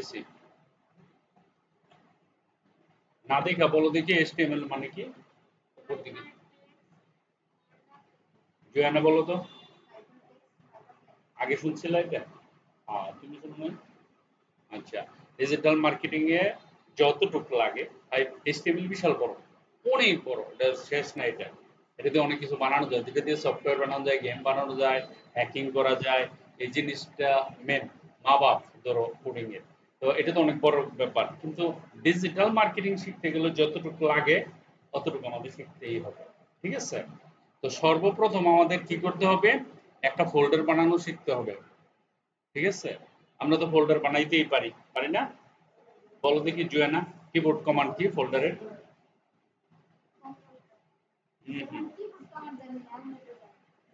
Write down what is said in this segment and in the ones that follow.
দিছি না দেখা বলো দেখি HTML মানে কি উপর দিকে জয়ানা বলো তো আগে শুনছিলে এটা তুমি শুনো না আচ্ছা ডিজিটাল মার্কেটিং এ যতটুকু লাগে ভাই HTML বিশাল বড় অনেক বড় এটা শেষ না এটা এটা দিয়ে অনেক কিছু বানানো যায় যেটা দিয়ে সফটওয়্যার বানানো যায় গেম বানানো যায় হ্যাকিং করা যায় এই জিনিসটা মেন মা বাপ ধরো কোডিং এর তো এটা তো অনেক বড় ব্যাপার কিন্তু ডিজিটাল মার্কেটিং শিখতে গেলে যতটুকু লাগে অতটুকু আমাদের শিখতেই হবে ঠিক আছে তো সর্বপ্রথম আমাদের কি করতে হবে একটা ফোল্ডার বানানো শিখতে হবে ঠিক আছে আমরা তো ফোল্ডার বানাইতেই পারি পারি না বলো দেখি জুয়ানা কিবোর্ড কমান্ড কি ফোল্ডারের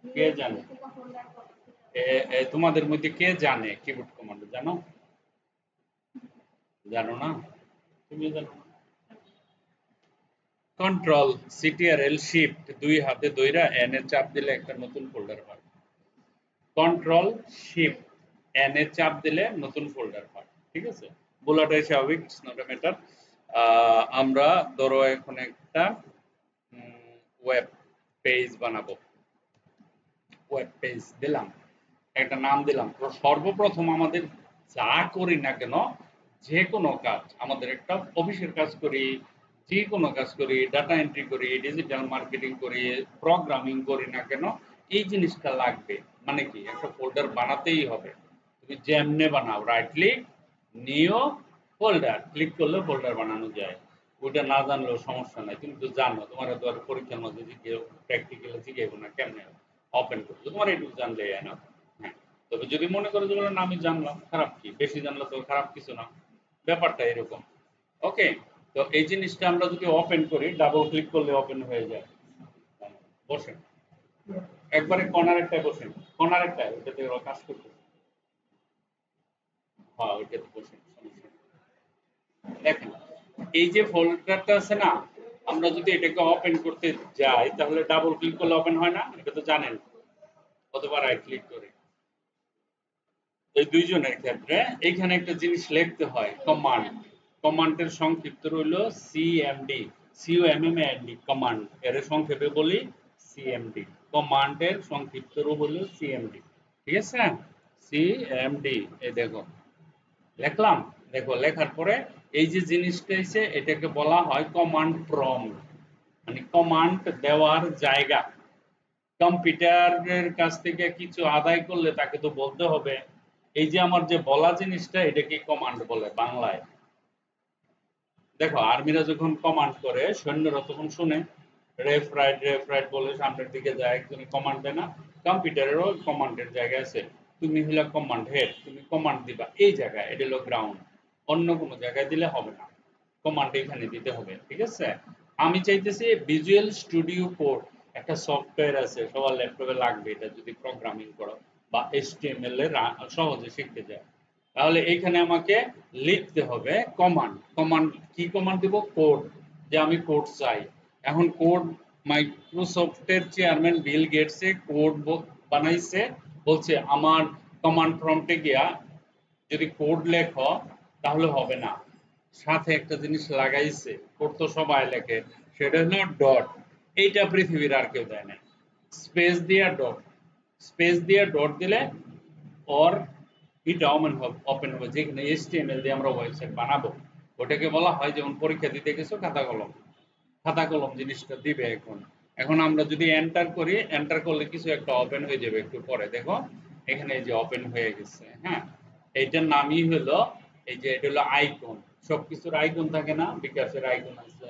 কে জানে তোমাদের মধ্যে কে জানে কিবোর্ড কমান্ড জানো জানো না তুমি জানো কন্ট্রোল সিটিআরএল শিফট দুই হাতে ধইরা এন এ চাপ দিলে একটা নতুন ফোল্ডার হয় কন্ট্রোল শিফট এন এ চাপ দিলে নতুন ফোল্ডার হয় ঠিক আছে বলাটাই স্বাভাবিক ইটস নট এ ম্যাটার আমরা ধরো এখন একটা ওয়েব পেজ বানাবো ওয়েব পেজ দিলাম একটা নাম দিলাম তো সর্বপ্রথম আমাদের যা করি না কেন যে কোনো কাজ আমাদের একটা অফিসের কাজ করি যে কোনো কাজ করি ডাটা এন্ট্রি করি ডিজিটাল মার্কেটিং করি প্রোগ্রামিং করি না কেন এই জিনিসটা লাগবে মানে কি একটা ফোল্ডার বানাতেই হবে তুমি যেমনে বানাও right click new folder click করলে ফোল্ডার বানানো যায় ওইটা না জানলেও সমস্যা নাই তুমি তো জানো তোমার তো আর পরীক্ষার মধ্যে জিজ্ঞেস প্র্যাকটিক্যালি জিজ্ঞেস না কেমনে ওপেন করছো তোমার এইটুকু জানলে না হ্যাঁ তবে যদি মনে করো যে না আমি জানলাম খারাপ কি বেশি জানলে তো খারাপ কিছু না ব্যাপারটা এরকম ওকে তো এই জিনিসটা আমরা যদি ওপেন করি ডাবল ক্লিক করলে ওপেন হয়ে যায় বসেন একবারে কর্নারেরটায় বসেন কর্নারেরটায় ওটাতে ওরা কাজ করতে হ্যাঁ ওইটাতে বসেন সমস্যা দেখেন এই যে ফোল্ডারটা আছে না আমরা যদি এটাকে ওপেন করতে যাই তাহলে ডাবল ক্লিক করলে ওপেন হয় না এটা তো জানেন অথবা রাইট ক্লিক করে এই দুইজনের ক্ষেত্রে এইখানে একটা জিনিস লিখতে হয় কমান্ড কমান্ডের সংক্ষিপ্ত রইল সিএমডি সিওএমএমএডি কমান্ড এর সংক্ষেপে বলি সিএমডি কমান্ডের সংক্ষিপ্ত রূপ হলো সিএমডি ঠিক আছে সিএমডি এই দেখো লিখলাম দেখো লেখার পরে এই যে জিনিসটা এসে এটাকে বলা হয় কমান্ড প্রম্পট মানে কমান্ড দেওয়ার জায়গা কম্পিউটারের কাছ থেকে কিছু আদায় করলে তাকে তো বলতে হবে এই যে আমার যে বলা জিনিসটা এটাকে কমান্ড বলে বাংলায় দেখো আর্মিরা যখন কমান্ড করে সৈন্যরা তখন শুনে রেফ রাইট বলে সামনের দিকে যায় একজন কমান্ড দেয় না কম্পিউটারেরও কমান্ডের জায়গা আছে তুমি হইলা কমান্ড হেড তুমি কমান্ড দিবা এই জায়গায় এটা হলো গ্রাউন্ড অন্য কোনো জায়গায় দিলে হবে না কমান্ড এখানে দিতে হবে ঠিক আছে আমি চাইতেছি ভিজুয়াল স্টুডিও কোড একটা সফটওয়্যার আছে সবার ল্যাপটপে লাগবে এটা যদি প্রোগ্রামিং করো বা HTML এর সহজে শিখতে যায় তাহলে এইখানে আমাকে লিখতে হবে কমান্ড কমান্ড কি কমান্ড দেব কোড যে আমি কোড চাই এখন কোড মাইক্রোসফটের চেয়ারম্যান বিল গেটসে কোড বানাইছে বলছে আমার কমান্ড প্রম্পটে গিয়া যদি কোড লেখো তাহলে হবে না সাথে একটা জিনিস লাগাইছে কোড তো সবাই লেখে সেটা হলো ডট এইটা পৃথিবীর আর কেউ দেয় না স্পেস দিয়ে ডট দিলে ওর এটা ওপেন হবে যেখানে HTML দিয়ে আমরা ওয়েবসাইট বানাবো ওটাকে বলা হয় যেমন পরীক্ষা দিতে গেছো খাতা কলম জিনিসটা দিবে এখন এখন আমরা যদি এন্টার করি এন্টার করলে কিছু একটা ওপেন হয়ে যাবে একটু পরে দেখো এখানে এই যে ওপেন হয়ে গেছে হ্যাঁ এইটার নামই হলো এই যে এটা হলো আইকন সবকিছুর আইকন থাকে না বিকাশের আইকন আছে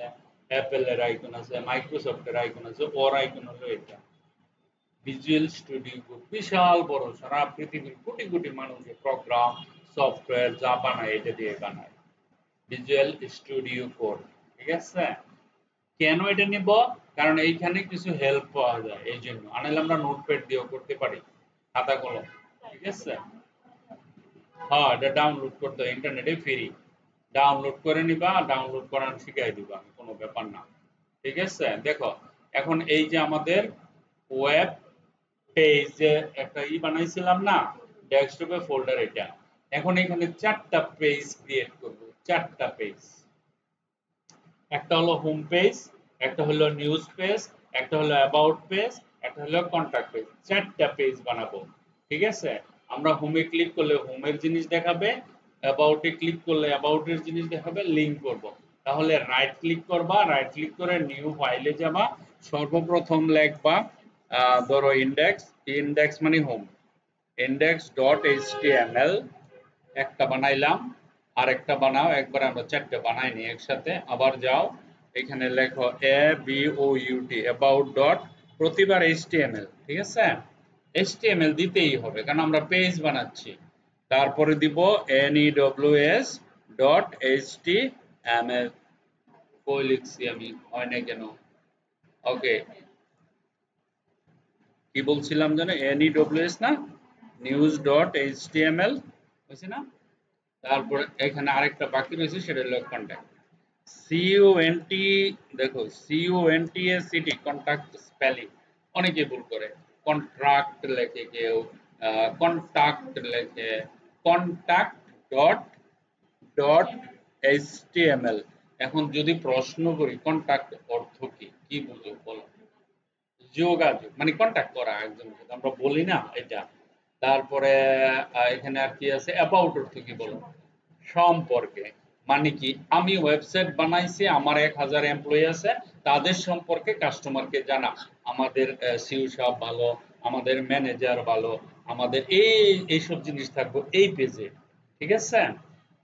অ্যাপেলের আইকন আছে মাইক্রোসফটের আইকন আছে ওর আইকন হলো এটা ভিজুয়াল স্টুডিও কোড বিশাল বড় সারা পৃথিবীর কোটি কোটি মানুষের প্রোগ্রাম সফটওয়্যার যা বানায় এটা দিয়ে বানায় ভিজুয়াল স্টুডিও কোড ঠিক আছে কেন এটা নিব কারণ এইখানে কিছু হেল্প পাওয়া যায় এই জন্য আনাইলে আমরা নোটপ্যাড দিয়েও করতে পারি খাতা কলম ঠিক আছে হ্যাঁ এটা ডাউনলোড করতে ইন্টারনেটে ফ্রি ডাউনলোড করে নিবা ডাউনলোড করার শিখাই দিবা কোনো ব্যাপার না ঠিক আছে দেখো এখন এই যে আমাদের ওয়েব পেজে একটা বানাইছিলাম না ডেস্কটপে ফোল্ডার এটা এখন এখানে 4টা পেজ ক্রিয়েট করব, 4টা পেজ। একটা হলো হোম পেজ, একটা হলো নিউজ পেজ, একটা হলো অ্যাবাউট পেজ, একটা হলো কন্টাক্ট পেজ। 4টা পেজ বানাবো, ঠিক আছে? আমরা হোমে ক্লিক করলে হোমের জিনিস দেখাবে, অ্যাবাউটে ক্লিক করলে অ্যাবাউটের জিনিস দেখাবে, লিংক করব। তাহলে রাইট ক্লিক করবা, রাইট ক্লিক করে নিউ ফাইলে যাবা, সর্বপ্রথম লিখবা ধরো ইন্ডেক্স, ইন্ডেক্স মানে হোম, index.html একটা বানাইলাম, আরেকটা বানাও, একবার আমরা 4টে বানাই নি একসাথে। আবার যাও, এখানে লেখো about, about ডট, প্রতিবার html, ঠিক আছে? html দিতেই হবে কারণ আমরা পেজ বানাচ্ছি। তারপরে দিব news ডট html, কই লিখছি আমি, হয় না কেন? ওকে, কি বলছিলাম জানো, news না, নিউজ ডট html হয়েছে না? তারপরে এখানে আরেকটা বাকি রয়েছে, সেটা হলো কন্ট্যাক্ট, সিইউএনটি, দেখো সিইউএনটিএসিটি, কন্ট্যাক্ট স্পেলিং অনেকে ভুল করে, কন্ট্রাক্ট লেখে কেউ, কন্ট্যাক্ট লেখে, কন্ট্যাক্ট ডট ডট এইচটিএমএল। এখন যদি প্রশ্ন করি কন্ট্যাক্ট অর্থ কি, কি বুঝো বলো? যোগাযোগ মানে কন্ট্যাক্ট করা একজনের সাথে, আমরা বলি না এটা। তারপরে এখানে আর কি আছে, অ্যাবাউট অর্থ কি বলো? সম্পর্কে, মানে কি আমি ওয়েবসাইট বানাইছি, আমার 1000 এমপ্লয়ি আছে, তাদের সম্পর্কে কাস্টমারকে জানা, আমাদের সিইও সাহেব ভালো, আমাদের ম্যানেজার ভালো, আমাদের এইসব জিনিস থাকবে এই পেজে, ঠিক আছে?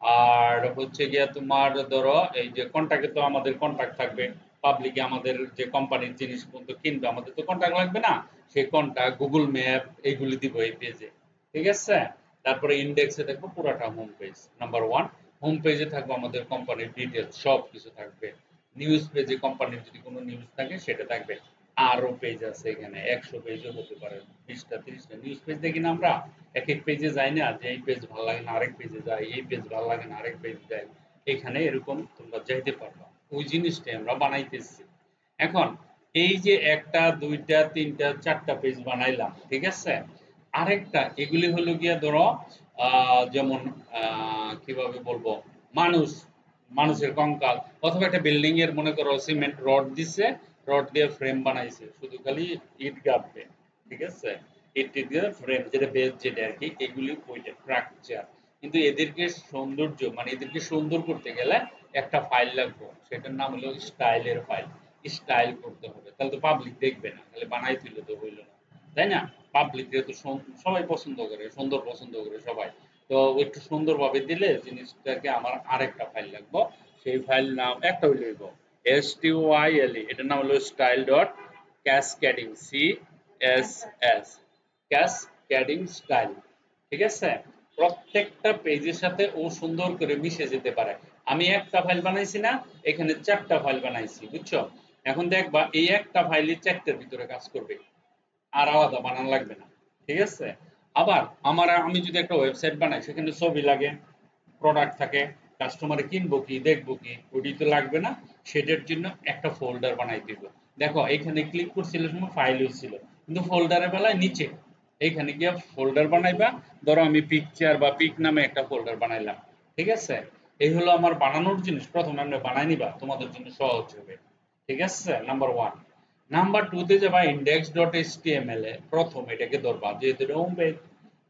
আর হচ্ছে গিয়া তোমার ধরো এই যে কন্টাক্টে তো আমাদের কন্টাক্ট থাকবে, পাবলিকে আমাদের যে কোম্পানির জিনিসপত্র কিনবে আমাদের তো কন্টাক্ট লাগবে না, সেই কন্টাক্ট, গুগল ম্যাপ এইগুলি দিব এই পেজে, ঠিক আছে? তারপরে ইন্ডেক্সে দেখবো পুরাটা হোম পেজ, নাম্বার 1 হোম পেজে থাকবে আমাদের কোম্পানির ডিটেইলস সব কিছু থাকবে। নিউজ পেজে কোম্পানির যদি কোনো নিউজ থাকে সেটা থাকবে। আরো পেজ আছে এখানে, 100 পেজও হতে পারে, 20টা 30টা নিউজ পেজ দেখি না আমরা, এক এক পেজে যাই না, যে এই পেজ ভালো লাগে না আরেক পেজে যাই, এই পেজ ভালো লাগে না আরেক পেজে যাই, এখানে এরকম তোমরা যাইতে পারবা, ওই জিনিসটাই আমরা বানাইতেছি। এখন এই যে একটা দুইটা তিনটা চারটা পেজ বানাইলাম, ঠিক আছে? আরেকটা এগুলি হলো গিয়া ধরো যেমন কিভাবে বলবো, মানুষ, মানুষের কঙ্কাল, অথবা একটা বিল্ডিং এর মনে করো সিমেন্ট রড দিছে, রড দিয়ে ফ্রেম বানাইছে, শুধু খালি ইট গাঁথবে, ঠিক আছে? ইট টিট দিয়ে ফ্রেম, যেটা বেস যেটা আর কি, এগুলি ওইটা স্ট্রাকচার। কিন্তু এদেরকে সৌন্দর্য মানে এদেরকে সুন্দর করতে গেলে একটা ফাইল লাগবে, সেটার নাম হলো স্টাইলের ফাইল। স্টাইল করতে হবে, তাহলে তো পাবলিক দেখবে না, তাহলে বানাই তুইলে তো হইলো না, তাই না? পাবলিক যেহেতু সবাই পছন্দ করে, সুন্দর পছন্দ করে সবাই, তো একটু সুন্দরভাবে দিলে জিনিসটাকে আমার আরেকটা ফাইল লাগবে, সেই ফাইল নাম একটা হইলে হইব STYLE, এটার নাম হলো style dot cascading, CSS, cascading style, ঠিক আছে? প্রত্যেকটা পেজের সাথে ও সুন্দর করে মিশে যেতে পারে। আমি একটা ফাইল বানাইছি না, এখানে 4টা ফাইল বানাইছি, বুঝছো? এখন দেখবা এই একটা ফাইলই 4টার ভিতরে কাজ করবে, আর আলাদা বানান লাগবে না, ঠিক আছে? আবার আমি যদি একটা ওয়েবসাইট বানাই, সেখানে ছবি লাগে, প্রোডাক্ট থাকে, কাস্টমারে কিনবো কি দেখবো কি, ওটি তো লাগবে না, সেটার জন্য একটা ফোল্ডার বানাই দিব। দেখো এখানে ক্লিক করছিল সময় ফাইল হচ্ছিল, কিন্তু ফোল্ডারের বেলায় নিচে, এইখানে গিয়ে ফোল্ডার বানাইবা, ধরো আমি পিকচার বা পিক নামে একটা ফোল্ডার বানাইলাম, ঠিক আছে? এই হলো আমার বানানোর জিনিস, প্রথমে আমরা বানাই নিবা, তোমাদের জন্য সহজ হবে, ঠিক আছে? নাম্বার 1। নাম্বার 2 তে যাবা index.html এ, প্রথম এটাকে ধরবা, যেহেতু এটা হোম পেজ,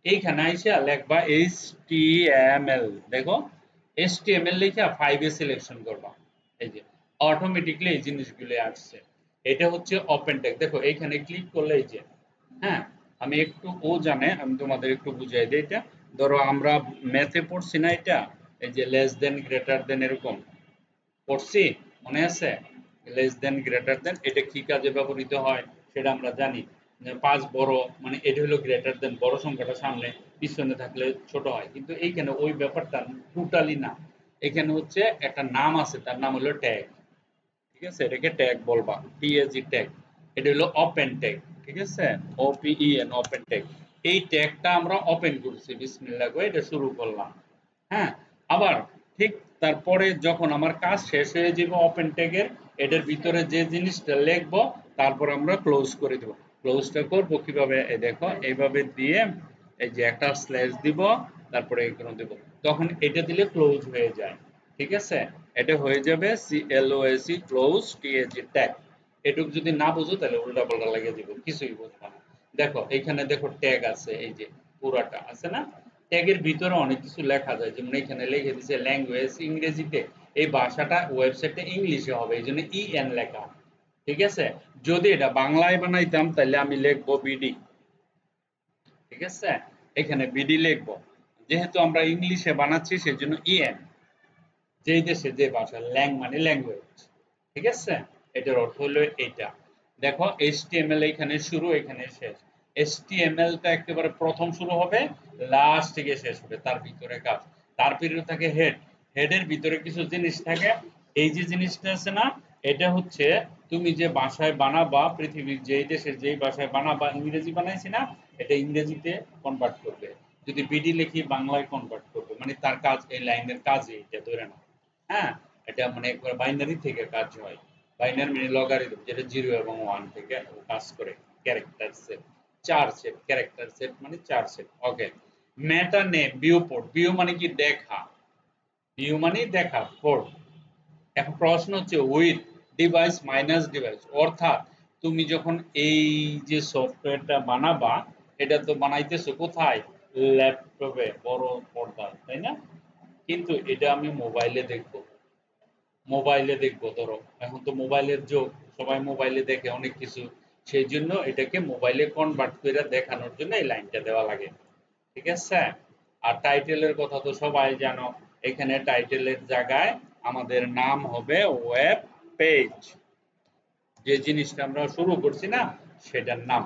এইখানে আইসা লিখবা html, দেখো html লিখা 5 এ সিলেকশন করবা, এই যে অটোমেটিক্যালি এই জিনিসগুলো আসছে। এটা হচ্ছে ওপেন টেক্সট, দেখো এইখানে ক্লিক করলে এই যে, হ্যাঁ, আমি একটু ও জানে, আমি তোমাদের একটু বুঝাই দিই। এটা ধরো আমরা ম্যাথে পড়ছি না, এটা এই যে লেস দেন গ্রেটার দেন এরকম পড়ছি, মনে আছে? লেস দেন গ্রেটার দেন এটা কি কাজে ব্যবহৃত হয় সেটা আমরা জানি, যে 5 বড় মানে এটা হলো গ্রেটার দেন, বড় সংখ্যাটা সামনে পিছনে থাকলে ছোট হয়, কিন্তু এইখানে ওই ব্যাপারটা টোটালি না। এখানে হচ্ছে একটা নাম আছে, তার নাম হলো ট্যাগ, ঠিক আছে? এটাকে ট্যাগ বলবা, টিএজি ট্যাগ। এটা হলো ওপেন ট্যাগ, ঠিক আছে? ওপিইএন, ওপেন ট্যাগ। এই ট্যাগটা আমরা ওপেন করছি, বিসমিল্লাহ করে এটা শুরু করলাম, হ্যাঁ? আবার ঠিক তারপরে যখন আমার কাজ শেষ হয়ে যাবে ওপেন ট্যাগের, এটার ভিতরে যে জিনিসটা লিখবো, তারপর আমরা ক্লোজ করে দেব। ক্লোজটা করব কিভাবে, এই দেখো এইভাবে দিয়ে এই যে একটা স্ল্যাশ দিব, তারপরে এখানে দেব, তখন এটা দিলে ক্লোজ হয়ে যায়। ঠিক আছে, এটা হয়ে যাবে CLOSE ক্লোজ TAG ট্যাগ। এটুকু যদি না বুঝো তাহলে উল্টা পাল্টা লাগিয়ে দিব, কিছুই বুঝবো না। দেখো এখানে দেখো ট্যাগ আছে, এই যে পুরাটা আছে না, ট্যাগের ভিতরে অনেক কিছু লেখা যায়, যেমন এখানে লিখে দিছে ল্যাঙ্গুয়েজ ইংরেজিতে, এই ভাষাটা ওয়েবসাইটে ইংলিশে হবে, এই জন্য EN লেখা। ঠিক আছে, যদি এটা বাংলায় বানাইতাম তাহলে আমি লিখবো বিডি। ঠিক আছে, এখানে বিডি লিখবো, যেহেতু আমরা ইংলিশে বানাচ্ছি সেজন্য EN, যেই দেশে যে ভাষা, ল্যাং মানে ল্যাঙ্গুয়েজ। ঠিক আছে, এটার অর্থ হলো এইটা। দেখো HTML এখানে শুরু এখানে শেষ, HTML টা একেবারে প্রথম শুরু হবে, লাস্ট থেকে শেষ হবে, তার ভিতরে কাজ। তারপরে থাকে হেড, হেডের ভিতরে কিছু জিনিস থাকে। এই যে জিনিসটা আছে না, এটা হচ্ছে তুমি যে ভাষায় বানাবা, পৃথিবীর যেই দেশে যেই ভাষায় বানাবা, ইংরেজি বানাইছি না, এটা ইংরেজিতে কনভার্ট করবে। যদি বিডি লিখি বাংলায় কনভার্ট করবে, মানে তার কাজ, এই লাইনের কাজই এটা, ধরে নাও। হ্যাঁ, এটা মানে একবার বাইনারি থেকে কাজ হয়, বাইনারি মানে লগারিদম, যেটা 0 এবং 1 থেকে কাজ করে। Character set, 4 set, character set মানে 4 সেট। ওকে, মেটা নেম, ভিউ পোর্ট, ভিউ মানে কি দেখা, ভিউ মানে দেখা, পোর্ট। এখন প্রশ্ন হচ্ছে উইথ ডিভাইস মাইনাস ডিভাইস, অর্থাৎ তুমি যখন এই যে সফটওয়্যারটা বানাবা, এটা তো বানাইতেছো কোথায়, ল্যাপটপে, বড় পর্দায়, তাই না? কিন্তু এটা আমি মোবাইলে দেখবো, মোবাইলে দেখবো, ধরো এখন তো মোবাইলের যুগ, সবাই মোবাইলে দেখে অনেক কিছু, সেই জন্য এটাকে মোবাইলে কনভার্ট করে দেখানোর জন্য এই লাইনটা দেওয়া লাগে। ঠিক আছে, আর টাইটেলের কথা তো সবাই জানো, এখানে টাইটেলের জায়গায় আমাদের নাম হবে ওয়েব পেজ, যে জিনিসটা আমরা শুরু করছি না সেটার নাম।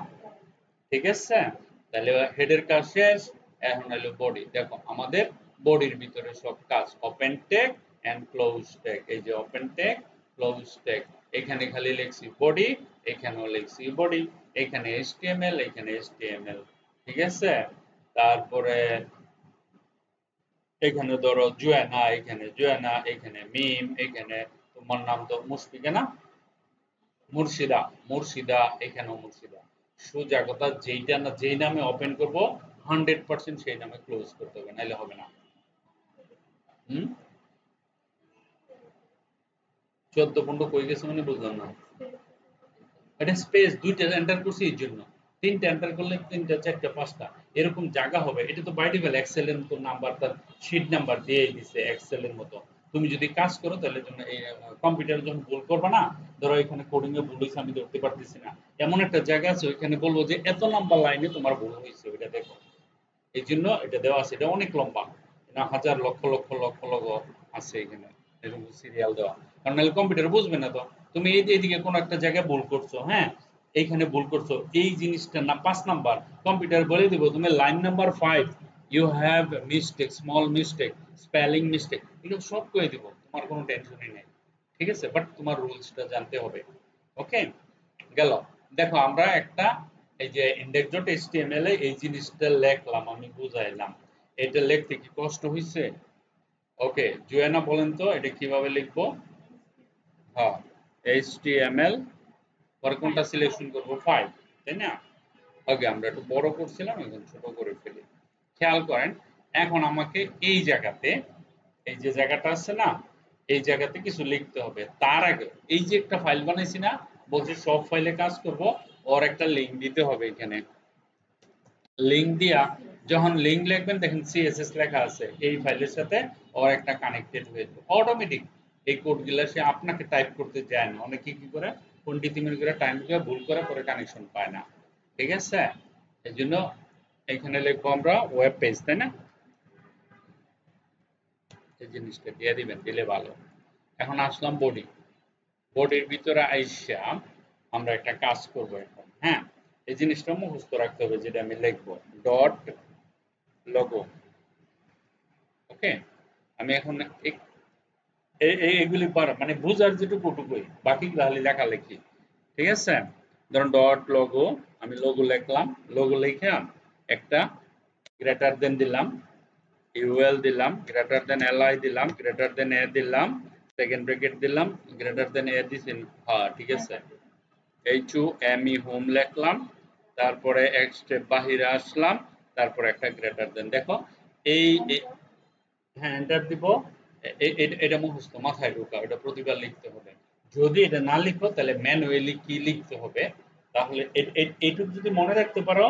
ঠিক আছে, তাহলে হেডের কাজ শেষ, এখন হলো বডি। দেখো আমাদের বডির ভিতরে সব কাজ, open tag and close tag, এই যে ওপেন ট্যাগ ক্লোজ ট্যাগ, এখানে খালি লিখছি বডি, এখানেও লিখছি বডি, এখানে HTML, এখানে HTML। ঠিক আছে, তারপরে এখানে ধরো জুয়ানা, এখানে জুয়ানা, এখানে মিম, এখানে তোমার নাম তো মুশফিকা না, মুর্শিদা, মুর্শিদা, এখানেও মুর্শিদা। সোজা কথা, যেইটা না যেই নামে ওপেন করব 100% সেই নামে ক্লোজ করতে হবে, নাহলে হবে না। হুম, 14 15 কই গেছে মানে বুঝলাম না। এটা স্পেস দুইটা এন্টার করছি এর জন্য, তিনটা এন্টার করলে তিনটা, চারটা, পাঁচটা এরকম জায়গা হবে। এটা তো বাই ডিফল্ট এক্সেল এর মতো নাম্বার, তার শীট নাম্বার দিয়ে দিছে এক্সেল এর মতো। তুমি যদি কাজ করো তাহলে জন্য এই কম্পিউটারে যখন ভুল করবে না, ধরো এখানে কোডিং এ ভুল হয়েছে আমি ধরতে পারতেছি না, এমন একটা জায়গা আছে ওইখানে বলবো যে এত নাম্বার লাইনে তোমার ভুল হয়েছে, ওইটা দেখো। এই জন্য এটা দেওয়া আছে, এটা অনেক লম্বা, না হাজার লক্ষ লক্ষ লক্ষ লক্ষ আছে এখানে এরকম সিরিয়াল দেওয়া, কারণ নাহলে কম্পিউটার বুঝবে না তো। তুমি এই যে এদিকে কোনো একটা জায়গায় ভুল করছো, হ্যাঁ এইখানে ভুল করছো, এই জিনিসটার না 5 নাম্বার, কম্পিউটার বলে দিব তুমি line number 5 you have mistake, small mistake, spelling mistake, এগুলো সব করে দিব, তোমার কোনো টেনশনই নেই। ঠিক আছে, বাট তোমার রুলসটা জানতে হবে। ওকে, গেল। দেখো আমরা একটা এই যে index.html এ এই জিনিসটা লিখলাম, আমি বুঝাইলাম, এটা লিখতে কি কষ্ট হইছে? ওকে, জুয়েনা বলেন তো এটা কিভাবে লিখবো? হ্যাঁ, HTML পরে কোনটা সিলেকশন করব, ফাইল, তাই না? ওকে, আমরা একটু বড় করছিলাম, এখন ছোট করে ফেলি। খেয়াল করেন, এখন আমাকে এই জায়গাতে, এই যে জায়গাটা আছে না, এই জায়গাতে কিছু লিখতে হবে। তার আগে এই যে একটা ফাইল বানাইছি না, বলছি সব ফাইলে কাজ করব, ওর একটা লিংক দিতে হবে এখানে। লিংক দিয়া যখন লিংক লিখবেন দেখেন CSS লেখা আছে, এই ফাইলের সাথে ওর একটা কানেক্টেড হয়ে যাবে অটোমেটিক। এই কোডগুলো সে আপনাকে টাইপ করতে যায় না, অনেকে কি করে 20 মিনিট করে টাইম দিয়ে ভুল করে পরে কানেকশন পায় না। ঠিক আছে, এই জন্য এখানে লিখবো আমরা ওয়েব পেজ, তাই না? এই জিনিসটা দিয়ে দিবেন, দিলে ভালো। এখন আসলাম বডি, বডির ভিতরে আইসা আমরা একটা কাজ করব এখন। হ্যাঁ, এই জিনিসটা মুখস্থ রাখতে হবে, যেটা আমি লিখবো ডট লোগো। ওকে, আমি এখন এগুলি মানে বুঝার যেটুকু টুকুই, বাকি খালি লেখালেখি। ঠিক আছে, ধরুন ডট লোগো, আমি লোগো লিখলাম, লোগো লিখে একটা গ্রেটার দেন দিলাম, ইউএল দিলাম, গ্রেটার দেন এলআই দিলাম, গ্রেটার দেন এ দিলাম, সেকেন্ড ব্র্যাকেট দিলাম, গ্রেটার দেন এ দিছি। হ্যাঁ ঠিক আছে, HOME হোম লিখলাম, তারপরে এক স্টেপ বাহিরে আসলাম, তারপরে একটা গ্রেটার দেন। দেখো এই হ্যাঁ এন্টার দিব। এটা মুখস্থ মাথায় ঢোকা, এটা প্রতিবার লিখতে হবে। যদি এটা না লিখো তাহলে ম্যানুয়ালি কি লিখতে হবে, তাহলে এইটুকু যদি মনে রাখতে পারো,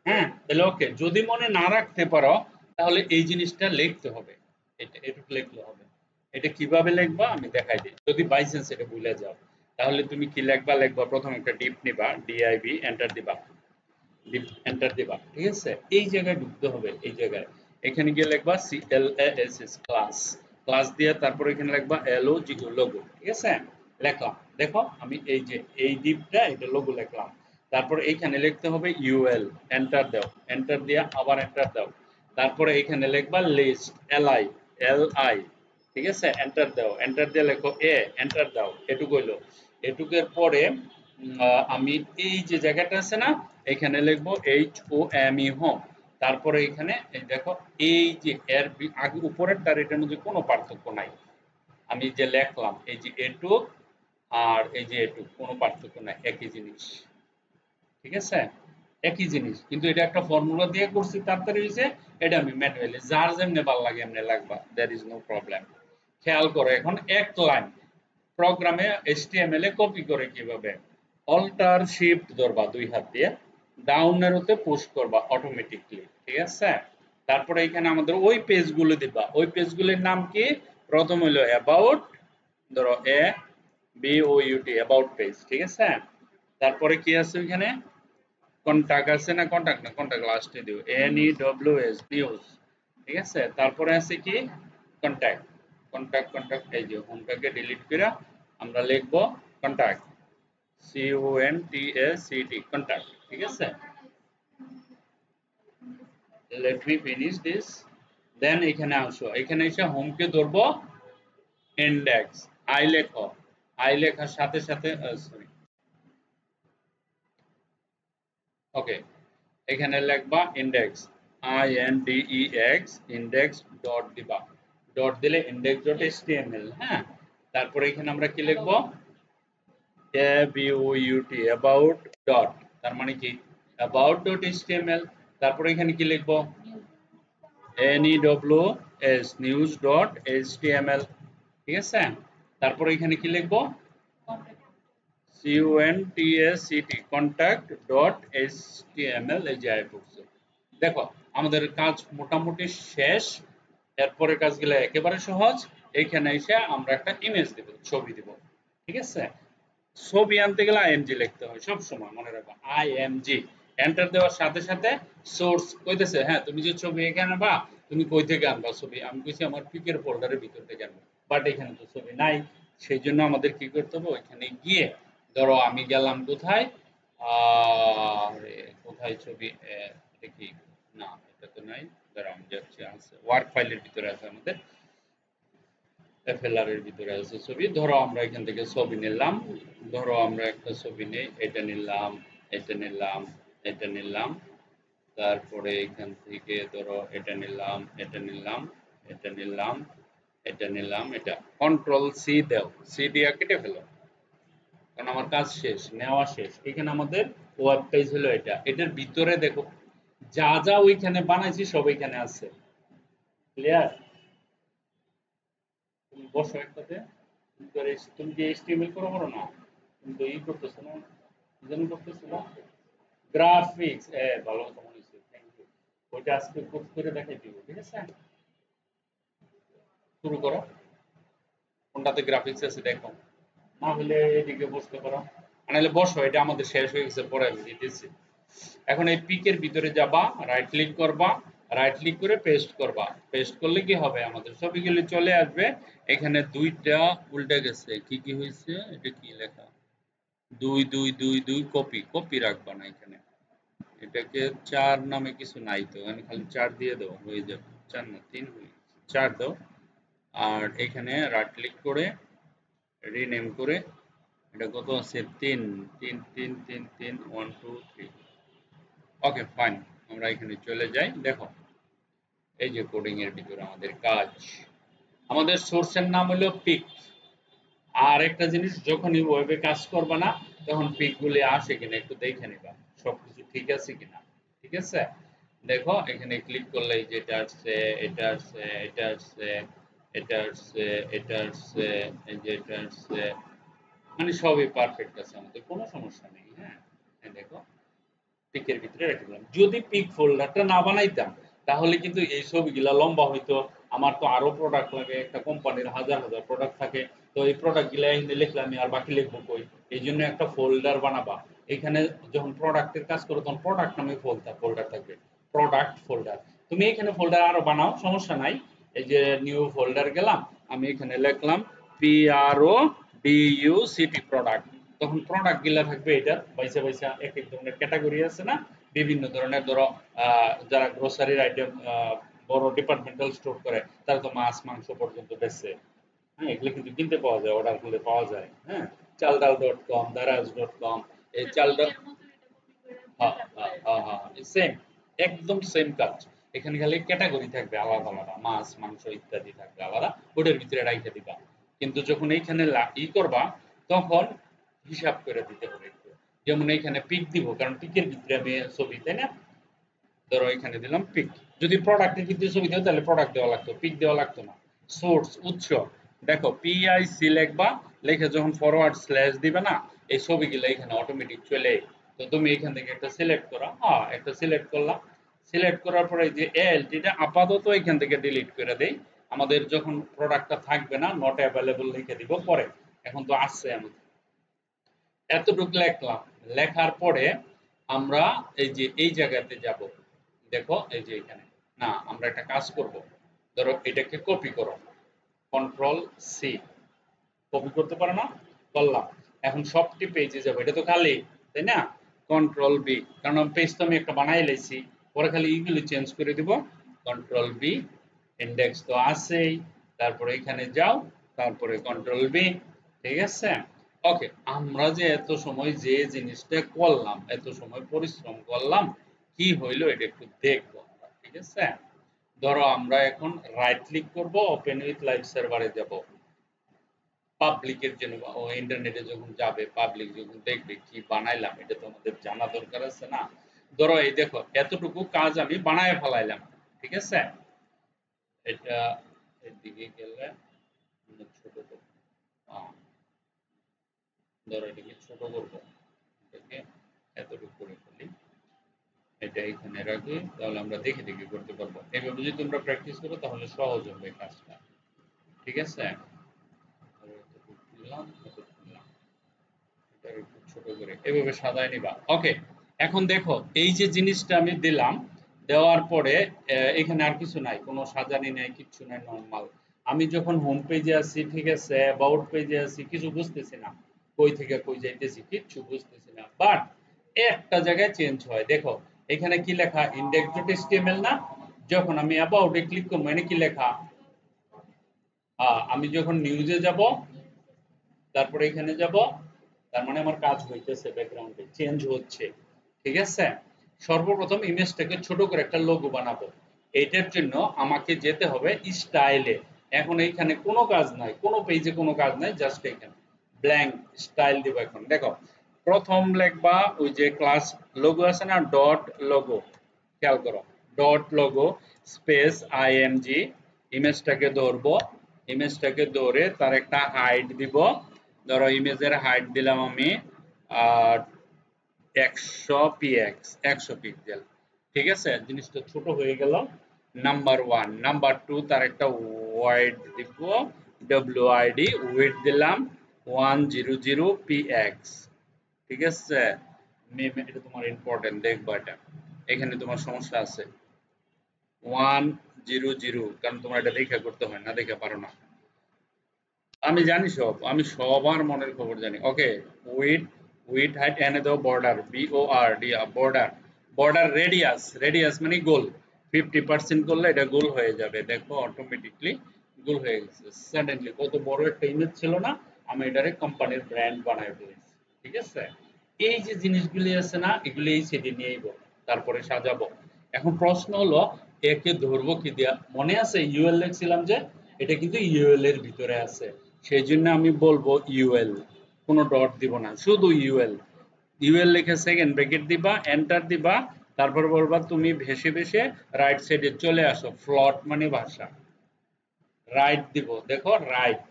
হ্যাঁ তাহলে ওকে। যদি মনে না রাখতে পারো তাহলে এই জিনিসটা লিখতে হবে, এটা এটুকু লিখলে হবে। এটা কিভাবে লিখবা আমি দেখাই দিই। যদি বাই চান্স এটা ভুলে যাও তাহলে তুমি কি লিখবা, প্রথম একটা ডিপ নিবা, ডিআইবি এন্টার দিবা, এন্টার দিবা, ঠিক আছে। এই জায়গায় ঢুকতে হবে, এই জায়গায় এখানে গিয়ে লিখবা CLASS ক্লাস, ক্লাস দিয়ে তারপর এখানে লিখবা LOGO লোগো, ঠিক আছে। লিখলাম, দেখো আমি এই যে এই ডিপটা এটা লোগো লিখলাম। তারপর এইখানে লিখতে হবে UL, এন্টার দাও, এন্টার দিয়ে আবার এন্টার দাও। তারপরে এখানে লিখবা লিস্ট, LI, ঠিক আছে। এন্টার দাও, এন্টার দিয়ে লেখো এন্টার দাও। এটুকু হইলো। এটুকের পরে আমি এই যে জায়গাটা আছে না, এখানে লিখবো HOME হোম। তারপরে এখানে এই দেখো এই যে এর আগে উপরেরটার এটার মধ্যে কোনো পার্থক্য নাই। আমি যে লিখলাম এই যে এটুক আর এই যে এটুক কোনো পার্থক্য নাই, একই জিনিস, ঠিক আছে। একই জিনিস, কিন্তু এটা একটা ফর্মুলা দিয়ে করছি তাড়াতাড়ি হয়েছে। এটা আমি ম্যানুয়ালি যার যেমনি ভালো লাগে এমনি লাগবা, দ্যার ইজ নো প্রবলেম। খেয়াল করো এখন এক লাইন প্রোগ্রামে HTML এ কপি করে কিভাবে, অল্টার শিফট ধরবা দুই হাত দিয়ে, ডাউন এরোতে পুশ করবা অটোমেটিকলি, ঠিক আছে। তারপরে এখানে আমাদের ওই পেজগুলো দিবা। ওই পেজগুলোর নাম কি? প্রথম হলো অ্যাবাউট, ধরো ABOUT অ্যাবাউট পেজ, ঠিক আছে। তারপরে কি আছে ওইখানে? কন্টাক্ট আছে না? কন্টাক্ট না, কন্টাক্ট লাস্টে দিও, NEWS নিউজ, ঠিক আছে। তারপরে আছে কি? কন্টাক্ট, কন্টাক্ট এই যে হোমটাকে ডিলিট করে আমরা লিখবো কন্টাক্ট, CONTACT কন্টাক্ট, ঠিক আছে। Let me finish this. Then এখানে আসো, এখানে এসে হোমকে ধরবো ইন্ডেক্স, আই লেখো, আই লেখার সাথে সাথে সরি ওকে, এখানে লিখবা ইন্ডেক্স, INDEX, ইন্ডেক্স ডট দিবা, ডট দিলে ইন্ডেক্স ডট HTML, হ্যাঁ। তারপরে এখানে আমরা কি লিখবো? ABOUT অ্যাবাউট ডট, তার মানে কি অ্যাবাউট ডট HTML। তারপরে এখানে কি লিখবো? NEWS নিউজ ডট HTML, ঠিক আছে। তারপরে এখানে কি লিখবো? CONTACT কন্টাক্ট ডট HTML, এই যে আই পড়ছে। দেখো আমাদের কাজ মোটামুটি শেষ। এরপরে কাজগুলো একেবারে সহজ। এইখানে এসে আমরা একটা ইমেজ দেব, ছবি দেব, ঠিক আছে। ছবি আনতে গেলে IMG লিখতে হয় সব সময়, মনে রাখবা IMG। এন্টার দেওয়ার সাথে সাথে সোর্স কইতেছে, হ্যাঁ তুমি যে ছবি এখানে আনবা, তুমি কই থেকে আনবা ছবি? আমি কইছি আমার পিকের ফোল্ডারের ভিতর থেকে আনবো, বাট এখানে তো ছবি নাই। সেই জন্য আমাদের কি করতে হবে? ওইখানে গিয়ে ধরো আমি গেলাম কোথায়, আরে কোথায় ছবি, এটা কি, না এটা তো নাই, দাঁড়াও আমি যাচ্ছি, আছে ওয়ার্ক ফাইলের ভিতরে আছে আমাদের, FLR এর ভিতরে আছে ছবি। ধরো আমরা এখান থেকে ছবি নিলাম, ধরো আমরা একটা ছবি নেই, এটা নিলাম, এটা নিলাম, এটা নিলাম। তারপরে এখান থেকে ধরো এটা নিলাম, এটা নিলাম, এটা নিলাম, এটা নিলাম, এটা কন্ট্রোল সি দাও, সি দিয়ে কেটে ফেলো, কারণ আমার কাজ শেষ, নেওয়া শেষ। এখানে আমাদের ওয়েব পেজ হলো এটা। এটার ভিতরে দেখো যা যা ওইখানে বানাইছি সব এখানে আছে, ক্লিয়ার? তুমি বসো একটাতে, তুমি যে HTML করো না, তুমি তো করতেছো না, কি জানি করতেছো না, গ্রাফিক্স, ভালো কথা মনে হচ্ছে, থ্যাংক ইউ। ওইটা আজকে কোড করে দেখাই দিব, ঠিক আছে। শুরু করো, কোনটাতে গ্রাফিক্স আছে দেখো, না হলে এদিকে বসতে পারো, নাহলে বসো, এটা আমাদের শেষ হয়ে গেছে, পরে আমি দিতেছি। এখন এই পিকের ভিতরে যাবা, রাইট ক্লিক করবা, রাইট ক্লিক করে পেস্ট করবা। পেস্ট করলে কি হবে? আমাদের ছবিগুলি চলে আসবে। এখানে দুইটা উল্টে গেছে, কি কি হয়েছে? এটা কি লেখা? 2 2 2 2 কপি, কপি রাখবা না এখানে। এটাকে 4 নামে কিছু নাই তো, এখানে খালি 4 দিয়ে দাও, হয়ে যাবে। 4 না 3 হয়ে গেছে, 4 দাও। আর এখানে রাইট ক্লিক করে রিনেম করে, এটা কত আছে? 3 3 3 3 3 1 2 3। ওকে ফাইন, আমরা এখানে চলে যাই। দেখো এই যে কোডিং এর ভিতরে আমাদের কাজ, আমাদের সোর্সের নাম হলো পিক। আর একটা জিনিস, যখনই ওয়েবে কাজ করবে না তখন পিক গুলি আসে কিনা একটু দেখে নিবা, সবকিছু ঠিক আছে কিনা, ঠিক আছে। দেখো এখানে ক্লিক করলে এই যে এটা আসছে, এটা আসছে, এটা আসছে, এটা আসছে, এটা আসছে, এই যে এটা আসছে, মানে সবই পারফেক্ট আছে, আমাদের কোনো সমস্যা নেই। হ্যাঁ, এই দেখো পিকের ভিতরে রেখে দিলাম। যদি পিক ফোল্ডারটা না বানাইতাম তাহলে কিন্তু এই ছবিগুলা লম্বা হইতো। আমার তো আরো প্রোডাক্ট লাগে, একটা কোম্পানির হাজার হাজার প্রোডাক্ট থাকে। তো এই প্রোডাক্ট গুলা এখানে লিখলে আমি আর বাকি লিখবো কই? এই জন্য একটা ফোল্ডার বানাবা। এখানে যখন প্রোডাক্টের কাজ করো তখন প্রোডাক্ট নামে ফোল্ডার থাকবে, প্রোডাক্ট ফোল্ডার। তুমি এখানে ফোল্ডার আরো বানাও, সমস্যা নাই। এই যে নিউ ফোল্ডার গেলাম, আমি এখানে লিখলাম PRODUCT প্রোডাক্ট। তখন প্রোডাক্ট গুলা থাকবে এটা বাইসা বাইসা, এক এক ধরনের ক্যাটাগরি আছে না, বিভিন্ন ধরনের। ধরো যারা গ্রোসারির আইটেম, বড় ডিপার্টমেন্টাল স্টোর করে, তারা তো মাছ মাংস পর্যন্ত বেচে। হ্যাঁ, এগুলো কিন্তু কিনতে পাওয়া যায়, অর্ডার করলে পাওয়া যায়। হ্যাঁ, চালডাল.com, দারাজ.com, এই চালডাল, হ্যাঁ হ্যাঁ হ্যাঁ হ্যাঁ, সেম, একদম সেম কাজ। এখানে খালি ক্যাটাগরি থাকবে আলাদা আলাদা, মাছ মাংস ইত্যাদি থাকবে আলাদা, ওটার ভিতরে রাইখে দিবা। কিন্তু যখন এইখানে করবা তখন হিসাব করে দিতে হবে একটু। যেমন এইখানে পিক দিব, কারণ পিকের ভিতরে আমি ছবি, তাই না? ধরো এখানে দিলাম পিক। যদি প্রোডাক্টের ভিতরে ছবি দাও তাহলে প্রোডাক্ট দেওয়া লাগতো, পিক দেওয়া লাগতো না। সোর্স, উৎস, দেখো PIC লিখবা, লিখে যখন ফরওয়ার্ড স্ল্যাশ দিবে না, এই ছবিগুলো এখানে অটোমেটিক চলে। তো তুমি এখান থেকে একটা সিলেক্ট করো, হ্যাঁ একটা সিলেক্ট করলাম। সিলেক্ট করার পরে যে এলটিটা আপাতত এখান থেকে ডিলিট করে দেই। আমাদের যখন প্রোডাক্টটা থাকবে না, নট অ্যাভেলেবল লিখে দিব পরে। এখন তো আসছে আমাদের, এতটুকু লিখলাম। লেখার পরে আমরা এই যে এই জায়গাতে যাব, দেখো এই যে এখানে, না আমরা একটা কাজ করব। ধরো এটাকে কপি করো, কন্ট্রোল C, কপি করতে পারো না? করলাম। এখন সবটি পেজে যাবো, এটা তো খালি, তাই না? কন্ট্রোল B, কারণ পেজ তো আমি একটা বানাই লেছি, পরে খালি এইগুলি চেঞ্জ করে দিব। কন্ট্রোল B, ইন্ডেক্স তো আছেই, তারপরে এখানে যাও, তারপরে কন্ট্রোল B, ঠিক আছে? ওকে, আমরা যে এত সময় যে জিনিসটা করলাম, এত সময় পরিশ্রম করলাম, কি হইলো এটা একটু দেখবো আমরা, ঠিক আছে? ধরো আমরা এখন রাইট ক্লিক করব, ওপেন উইথ লাইভ সার্ভারে যাব। পাবলিকের জন্য, ও ইন্টারনেটে যখন যাবে, পাবলিক যখন দেখবে কি বানাইলাম, এটা তো আমাদের জানা দরকার আছে না? ধরো এই দেখো এতটুকু কাজ আমি বানায় ফেলাইলাম, ঠিক আছে? এটা এদিকে গেলে ছোট করবো, ধরো এটাকে ছোট করবো, এটাকে এতটুকু করে ফেলি, এটা এখানে রাখি, তাহলে আমরা দেখে দেখে করতে পারবো। এইভাবে যদি তোমরা প্র্যাকটিস করো তাহলে সহজ হবে কাজটা, ঠিক আছে? এতটুকু দিলাম, এতটুকু দিলাম, এটা একটু ছোট করে এভাবে সাজায় নিবা। ওকে, এখন দেখো এই যে জিনিসটা আমি দিলাম, দেওয়ার পরে এখানে আর কিছু নাই, কোনো সাজানি নাই, কিচ্ছু নাই, নরমাল। আমি যখন হোম পেজে আছি, ঠিক আছে, অ্যাবাউট পেজে আছি, কিছু বুঝতেছি না, কই থেকে কই যাইতেছি কিচ্ছু বুঝতেছি না। বাট একটা জায়গায় চেঞ্জ হয়, দেখো এখানে কি লেখা, index.html না? যখন আমি অ্যাবাউটে ক্লিক করবো, মানে কি লেখা, আমি যখন নিউজে যাব, তারপরে এখানে যাব, তার মানে আমার কাজ হইতেছে, ব্যাকগ্রাউন্ডে চেঞ্জ হচ্ছে, ঠিক আছে? সর্বপ্রথম ইমেজটাকে ছোট করে একটা লোগো বানাবো। এটার জন্য আমাকে যেতে হবে স্টাইলে। এখন এইখানে কোনো কাজ নাই, কোনো পেজে কোনো কাজ নাই, জাস্ট এখানে ব্ল্যাঙ্ক স্টাইল দিব। এখন দেখো প্রথম লিখবা ওই যে ক্লাস লোগো আছে না, ডট লোগো, খেয়াল করো, ডট লোগো স্পেস IMG, ইমেজটাকে ধরবো, ইমেজটাকে ধরে তার একটা হাইট দিব। ধরো ইমেজের হাইট দিলাম আমি 100 px, 100 পিক্সেল, ঠিক আছে? জিনিসটা ছোট হয়ে গেল। নাম্বার 1, নাম্বার 2, তার একটা ওয়াইড দিব, WID, উইডথ দিলাম 100 px, ঠিক আছে? এটা তোমার ইম্পর্টেন্ট, দেখবা এটা, এখানে তোমার সমস্যা আছে 100, কারণ তোমার এটা দেখে করতে হয়, না দেখে পারো না। আমি জানি সব, আমি সবার মনের খবর জানি। ওকে, উইড, হাইট, এনে দাও বর্ডার, BORD, বর্ডার, রেডিয়াস, মানে গোল, 50% করলে এটা গোল হয়ে যাবে। দেখো অটোমেটিকলি গোল হয়ে গেছে সাডেনলি। কত বড় একটা ইমেজ ছিল না, আমি এটারে কোম্পানির ব্র্যান্ড বানায় ফেলেছি, ঠিক আছে? এই যে জিনিসগুলি আছে না, এগুলি এই সেটে নিয়ে আইবো, তারপরে সাজাবো। এখন প্রশ্ন হলো একে ধরবো কি দিয়া? মনে আছে ইউএল লিখছিলাম যে, এটা কিন্তু ইউএল এর ভিতরে আছে, সেই জন্য আমি বলবো ইউএল, কোনো ডট দিব না, শুধু ইউএল। ইউএল লিখে সেকেন্ড ব্র্যাকেট দিবা, এন্টার দিবা, তারপর বলবা তুমি ভেসে ভেসে রাইট সাইডে চলে আসো, ফ্লট মানে ভাষা, রাইট দিব, দেখো রাইট,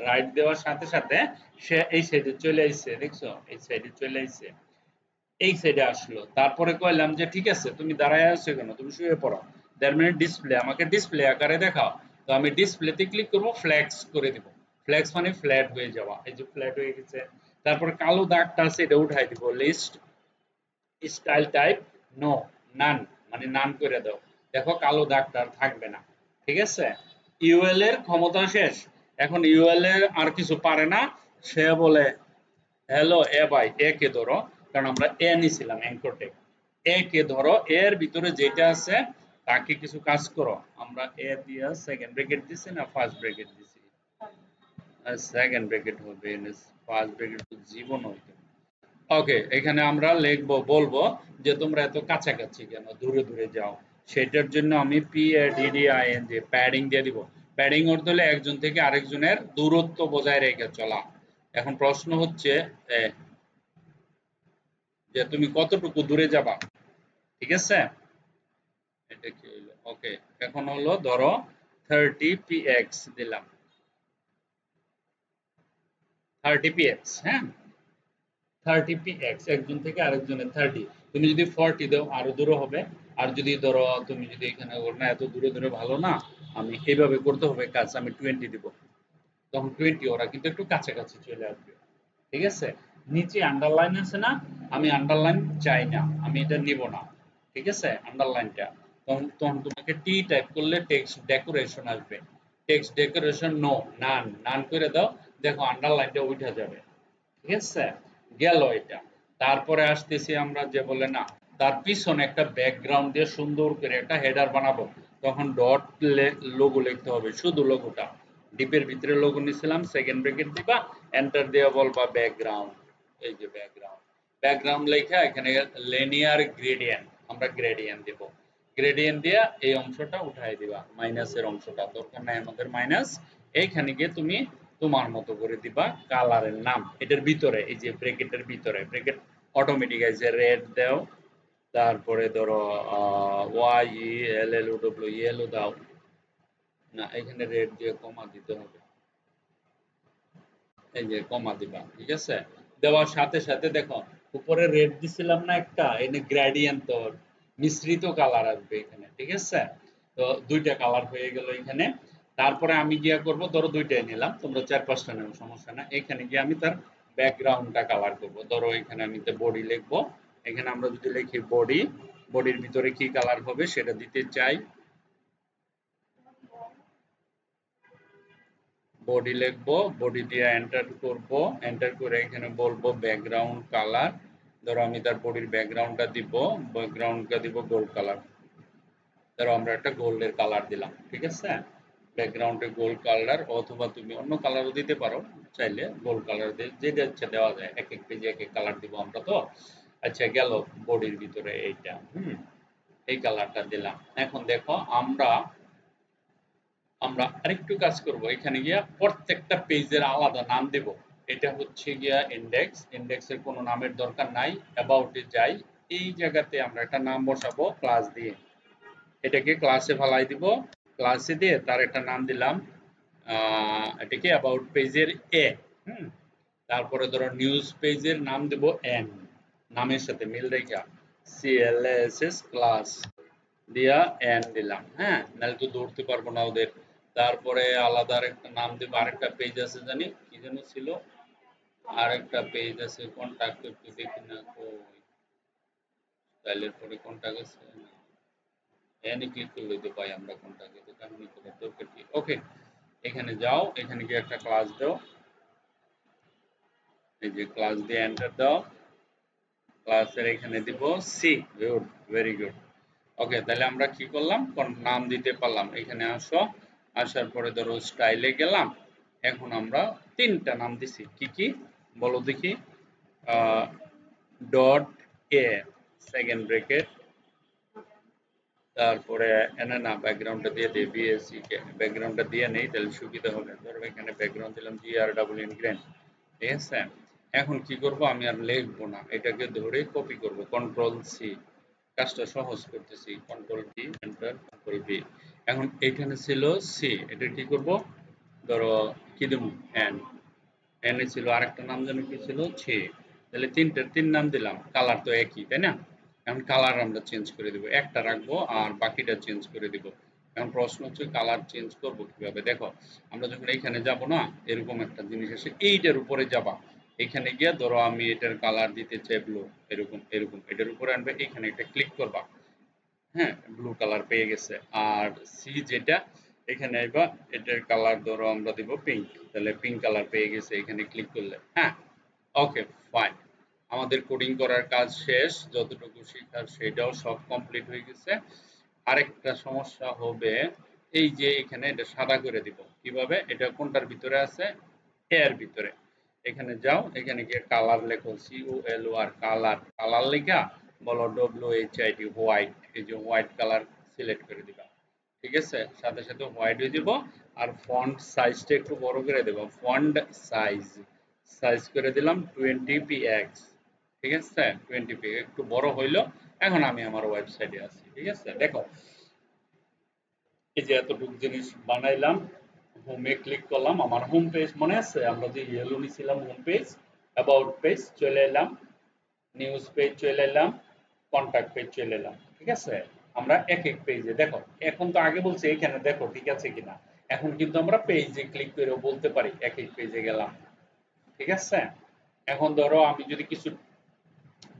রাইট দেওয়ার সাথে সাথে সে এই সাইডে চলে আইছে, দেখছো এই সাইডে চলে আইছে, এই সাইডে আসলো। তারপরে কইলাম যে ঠিক আছে তুমি দাঁড়ায় আছো কেন, তুমি শুয়ে পড়ো, তার মানে ডিসপ্লে, আমাকে ডিসপ্লে আকারে দেখাও। তো আমি ডিসপ্লেতে ক্লিক করব, ফ্ল্যাক্স করে দিব, ফ্ল্যাক্স মানে ফ্ল্যাট হয়ে যাওয়া, এই যে ফ্ল্যাট হয়ে গেছে। তারপর কালো দাগটা আছে এটা উঠাই দিব, লিস্ট স্টাইল টাইপ নো, নান মানে নান করে দাও, দেখো কালো দাগটা আর থাকবে না, ঠিক আছে। ইউএল এর ক্ষমতা শেষ, এখন ইউএল এর আর কিছু পারে না, সে বলে হ্যালো এ ভাই, এ কে ধরো, কারণ আমরা এ নিছিলাম অ্যাঙ্কর ট্যাগ, এ কে ধরো, এর ভিতরে যেটা আছে তাকে কিছু কাজ করো। আমরা এ দিয়া সেকেন্ড ব্র্যাকেট দিছি না ফার্স্ট ব্র্যাকেট দিছি, সেকেন্ড ব্র্যাকেট হবে, ফার্স্ট ব্র্যাকেট তো জীবন হইতো। ওকে, এখানে আমরা লিখবো, বলবো যে তোমরা এত কাছাকাছি কেন, দূরে দূরে যাও, সেটার জন্য আমি PADDING প্যাডিং দিয়ে দিব। প্যাডিং অর্থ হলো একজন থেকে আরেকজনের দূরত্ব বজায় রেখে চলা। এখন প্রশ্ন হচ্ছে যে তুমি কতটুকু দূরে যাবা, ঠিক আছে, এটা কি হইলো, ওকে। এখন হলো ধরো 30px দিলাম, 30px, হ্যাঁ 30px, একজন থেকে আরেকজনের 30, তুমি যদি 40 দাও আরো দূরে হবে। আর যদি ধরো তুমি যদি এখানে না এত দূরে দূরে ভালো না, আমি এইভাবে করতে হবে কাজ, আমি 20 দিব, তখন 20 ওরা কিন্তু একটু কাছাকাছি চলে আসবে, ঠিক আছে। নিচে আন্ডারলাইন আছে না, আমি আন্ডারলাইন চাই না, আমি এটা নিব না, ঠিক আছে আন্ডারলাইনটা। তখন তখন তোমাকে টি টাইপ করলে টেক্সট ডেকোরেশন আসবে, টেক্সট ডেকোরেশন নো, নান, নান করে দাও, দেখো আন্ডারলাইনটা উঠে যাবে, ঠিক আছে, গেল এটা। তারপরে আসতেছি আমরা যে বলে না, তার পিছনে একটা ব্যাকগ্রাউন্ড দিয়ে সুন্দর করে একটা হেডার বানাবো, তখন ডট লোগো লিখতে হবে, শুধু লোগোটা, ডিপের ভিতরে লোগো নিছিলাম, সেকেন্ড ব্র্যাকেট দিবা, এন্টার দিয়ে বলবা ব্যাকগ্রাউন্ড, এই যে ব্যাকগ্রাউন্ড, ব্যাকগ্রাউন্ড লেখা এখানে লিনিয়ার গ্রেডিয়েন্ট, আমরা গ্রেডিয়েন্ট দেব, গ্রেডিয়েন্ট দিয়ে এই অংশটা উঠাই দিবা, মাইনাসের অংশটা দরকার নাই আমাদের মাইনাস, এইখানে গিয়ে তুমি তোমার মতো করে দিবা কালারের নাম, এটার ভিতরে এই যে ব্র্যাকেটের ভিতরে, ব্র্যাকেট অটোমেটিক আছে, রেড দাও, তারপরে ধরো YELLOW ইয়েলো দাও, না এখানে রেড দিয়ে কমা দিতে হবে, এই যে কমা দিবা, ঠিক আছে। দেওয়ার সাথে সাথে দেখো উপরে রেড দিছিলাম না একটা, এখানে গ্রেডিয়েন্ট তো মিশ্রিত কালার আসবে এখানে, ঠিক আছে। তো দুইটা কালার হয়ে গেল এখানে। তারপরে আমি গিয়া করব, ধরো দুইটাই নিলাম, তোমরা চার পাঁচটা নেও সমস্যা না, এখানে গিয়ে আমি তার ব্যাকগ্রাউন্ডটা কালার করব, ধরো এখানে আমি বডি লিখবো, এখানে আমরা যদি লিখি বডি, বডির ভিতরে কি কালার হবে সেটা দিতে চাই, বডি লিখবো, বডি দিয়ে এন্টার করব, এন্টার করে এখানে বলবো ব্যাকগ্রাউন্ড কালার, ধরো আমি তার বডির ব্যাকগ্রাউন্ডটা দিব, ব্যাকগ্রাউন্ডটা দিব গোল্ড কালার, ধরো আমরা একটা গোল্ডের কালার দিলাম, ঠিক আছে, ব্যাকগ্রাউন্ডে গোল্ড কালার, অথবা তুমি অন্য কালারও দিতে পারো, চাইলে গোল্ড কালার দিয়ে যেটা ইচ্ছা দেওয়া যায়, এক এক পেজে এক এক কালার দিব আমরা তো। আচ্ছা গেল বডির ভিতরে এইটা, এই কালারটা দিলাম। এখন দেখো আমরা আমরা আরেকটু কাজ করব, এখানে গিয়া প্রত্যেকটা পেজের আলাদা নাম দেব, এটা হচ্ছে গিয়া ইন্ডেক্স, ইন্ডেক্সের কোনো নামের দরকার নাই, অ্যাবাউটে যাই, এই জায়গাতে আমরা একটা নাম বসাবো ক্লাস দিয়ে, এটাকে ক্লাসে ফালাই দিব, ক্লাসে দিয়ে তার একটা নাম দিলাম, এটাকে অ্যাবাউট পেজের এ, তারপরে ধরো নিউজ পেজের নাম দেব এন, নামের সাথে মিল রেখা, CLSS ক্লাস দিয়া এন দিলাম, হ্যাঁ, নাহলে তো ধরতে পারবো না ওদের। তারপরে আলাদা আরেকটা নাম দেব, আরেকটা পেজ আছে জানি কি যেন ছিল, আরেকটা পেজ আছে কন্টাক্ট, একটু দেখি না কই, স্টাইলের পরে কন্টাক্ট আছে না, এনে ক্লিক করলে তো পাই আমরা কন্টাক্ট, এটা কাহিনী করে দরকার কি, ওকে এখানে যাও, এখানে গিয়ে একটা ক্লাস দাও, এই যে ক্লাস দিয়ে এন্টার দাও, ক্লাসের এখানে দিব সি, গুড, ভেরি গুড, ওকে। তাহলে আমরা কি করলাম, নাম দিতে পারলাম, এখানে আসো, আসার পরে ধরো স্টাইলে গেলাম, এখন আমরা তিনটা নাম দিছি, কি কি বলো দেখি, ডট এ, সেকেন্ড ব্র্যাকেট, তারপরে এনে না ব্যাকগ্রাউন্ডটা দিয়ে দিই, বিএসসি কে ব্যাকগ্রাউন্ডটা দিয়ে নেই তাহলে সুবিধা হবে, ধরো এখানে ব্যাকগ্রাউন্ড দিলাম GREEN গ্রেন, ঠিক আছে। এখন কি করব, আমি আর লিখবো না, এটাকে ধরে কপি করব, কন্ট্রোল সি, কাজটা সহজ করতেছি। Control V, enter, control V. এখন এখানে ছিল সি, এটা কি করব, ধরো কি দেবো, এন, এন এ ছিল আরেকটা নাম যেন কি ছিল, ছে। তাহলে তিন নাম দিলাম, কালার তো একই তাই না। এখন কালার আমরা চেঞ্জ করে দিব, একটা রাখবো আর বাকিটা চেঞ্জ করে দিব। এখন প্রশ্ন হচ্ছে কালার চেঞ্জ করব কিভাবে। দেখো আমরা যখন এইখানে যাব না, এরকম একটা জিনিস আসে, এইটার উপরে যাবা, এখানে গিয়ে ধরো আমি এটার কালার দিতে চাই ব্লু, এরকম এরকম এটার উপরে আনবে, এখানে একটা ক্লিক করবা, হ্যাঁ ব্লু কালার পেয়ে গেছে। আর সি যেটা, এখানে আইবা, এটার কালার ধরো আমরা দিব পিঙ্ক, তাহলে পিঙ্ক কালার পেয়ে গেছে এখানে ক্লিক করলে। হ্যাঁ, ওকে, ফাইন। আমাদের কোডিং করার কাজ শেষ, যতটুকু শেখার সেটাও সব কমপ্লিট হয়ে গেছে। আরেকটা সমস্যা হবে, এই যে এখানে এটা সাদা করে দিব কিভাবে, এটা কোনটার ভিতরে আছে, এর ভিতরে। এখানে যাও, এখানে গিয়ে কালার লেখো, COLOR, কালার, কালার লেখা বলো WHIT, হোয়াইট, এই যে হোয়াইট কালার সিলেক্ট করে দিবা। ঠিক আছে, সাথে সাথে হোয়াইট হয়ে যাব। আর ফন্ট সাইজটা একটু বড় করে দেব, ফন্ট সাইজ সাইজ করে দিলাম 20px। ঠিক আছে, 20p একটু বড় হইলো। এখন আমি আমার ওয়েবসাইটে আছি। ঠিক আছে, দেখো এই যে এতটুকু জিনিস বানাইলাম, হোমে ক্লিক করলাম, আমার হোম পেজ মনে আছে, আমরা যে ইয়েলো নিছিলাম হোম পেজ, অ্যাবাউট পেজ চলে এলাম, নিউজ পেজ চলে এলাম, কন্টাক্ট পেজ চলে এলাম। ঠিক আছে, আমরা এক এক পেজে দেখো, এখন তো আগে বলছে এখানে দেখো ঠিক আছে কিনা, এখন কিন্তু আমরা পেজে ক্লিক করে বলতে পারি এক এক পেজে গেলাম। ঠিক আছে, এখন ধরো আমি যদি কিছু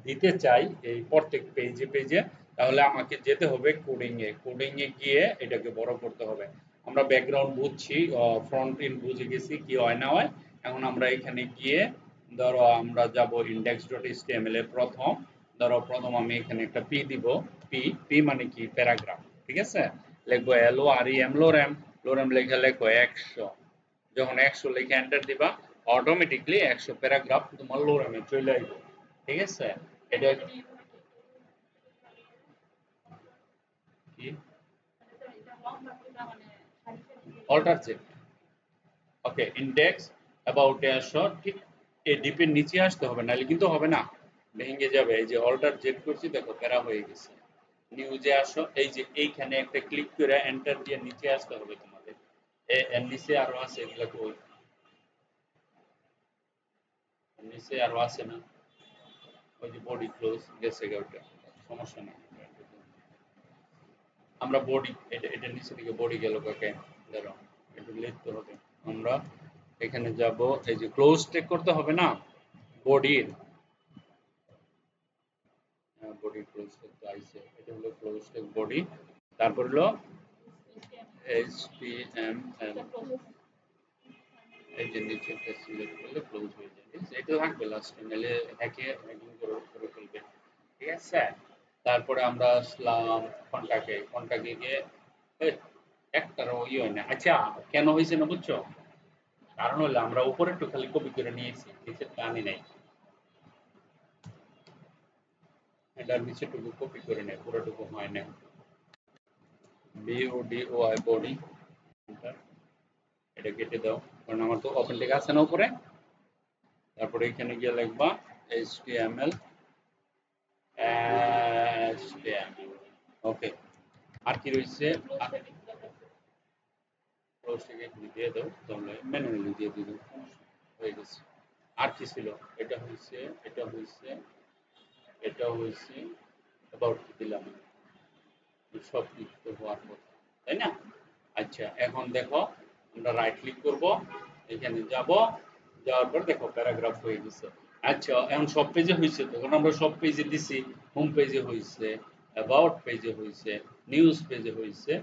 দিতে চাই এই প্রত্যেক পেজে পেজে, তাহলে আমাকে যেতে হবে কোডিং এ গিয়ে এটাকে বড় করতে হবে। আমরা ব্যাকগ্রাউন্ড বুঝছি, ফ্রন্ট এন্ড বুঝে গেছি কি হয় না হয়। এখন আমরা এখানে গিয়ে ধরো আমরা যাব index.html এর প্রথম, ধরো প্রথম আমি এখানে একটা পি দিব, পি, পি মানে কি প্যারাগ্রাফ। ঠিক আছে, লিখবো LOREM, লোরেম, লোরেম লেখা লেখো 100। যখন 100 লিখে এন্টার দিবা, অটোমেটিকলি 100 প্যারাগ্রাফ তোমার লোরেমে চলে আসবে। ঠিক আছে, এটা কি alter Z. Okay, index about এ আসো, ঠিক এই ডিপের নিচে আসতে হবে, নাহলে কিন্তু হবে না, ভেঙে যাবে। এই যে অল্টার জেড করছি, দেখো প্যারা হয়ে গেছে। নিউজে আসো, এই যে এইখানে একটা ক্লিক করে এন্টার দিয়ে নিচে আসতে হবে তোমাদের। এর নিচে আরো আছে, এগুলো কই, নিচে আরো আছে না, ওই যে বডি ক্লোজ গেছে ওটা, সমস্যা নেই। আমরা বডি, এটা নিচে দিকে বডি গেল কাকে, ধরো একটু লিখতে হবে। আমরা এখানে যাব, এই যে ক্লোজ টেক করতে হবে না বডির, বডি ক্লোজ করতে আইছে, এটা হলো ক্লোজ টেক বডি। তারপর হলো HTML, এই যে নিচে একটা সিলেক্ট করলে ক্লোজ হয়ে যাবে। ঠিক আছে, এটা থাকবে লাস্টে, নাহলে হ্যাকিং করে ফেলবে। ঠিক আছে, তারপরে আমরা আসলাম কন্টাক্টে গিয়ে এই, একটারও হয় না। আচ্ছা, কেন হয়েছে না বুঝছো, কারণ হলো আমরা উপরে একটু খালি কপি করে নিয়েছি, নিচেরটা আনি নাই। এটার নিচেটুকু কপি করে নেই, পুরোটুকু হয় না। BODY বডি, এটা কেটে দাও, কারণ আমার তো ওপেন টেক আছে না উপরে। তারপরে এখানে গিয়ে লিখবা HTML, ওকে। আর কি রয়েছে, ক্লোজটাকে এখানে দিয়ে দাও, তাহলে ম্যানুয়ালি দিয়ে দিও, হয়ে গেছে। আর কি ছিল, এটা হয়েছে, এটা হয়েছে, এটা হয়েছে, অ্যাবাউট দিলাম, সব কিছু তো হওয়ার কথা, তাই না। আচ্ছা, এখন দেখো আমরা রাইট ক্লিক করব, এখানে যাব, যাওয়ার পর দেখো প্যারাগ্রাফ হয়ে গেছে। আচ্ছা, এখন সব পেজে হয়েছে, তখন আমরা সব পেজে দিছি, হোম পেজে হয়েছে, অ্যাবাউট পেজে হয়েছে, নিউজ পেজে হয়েছে,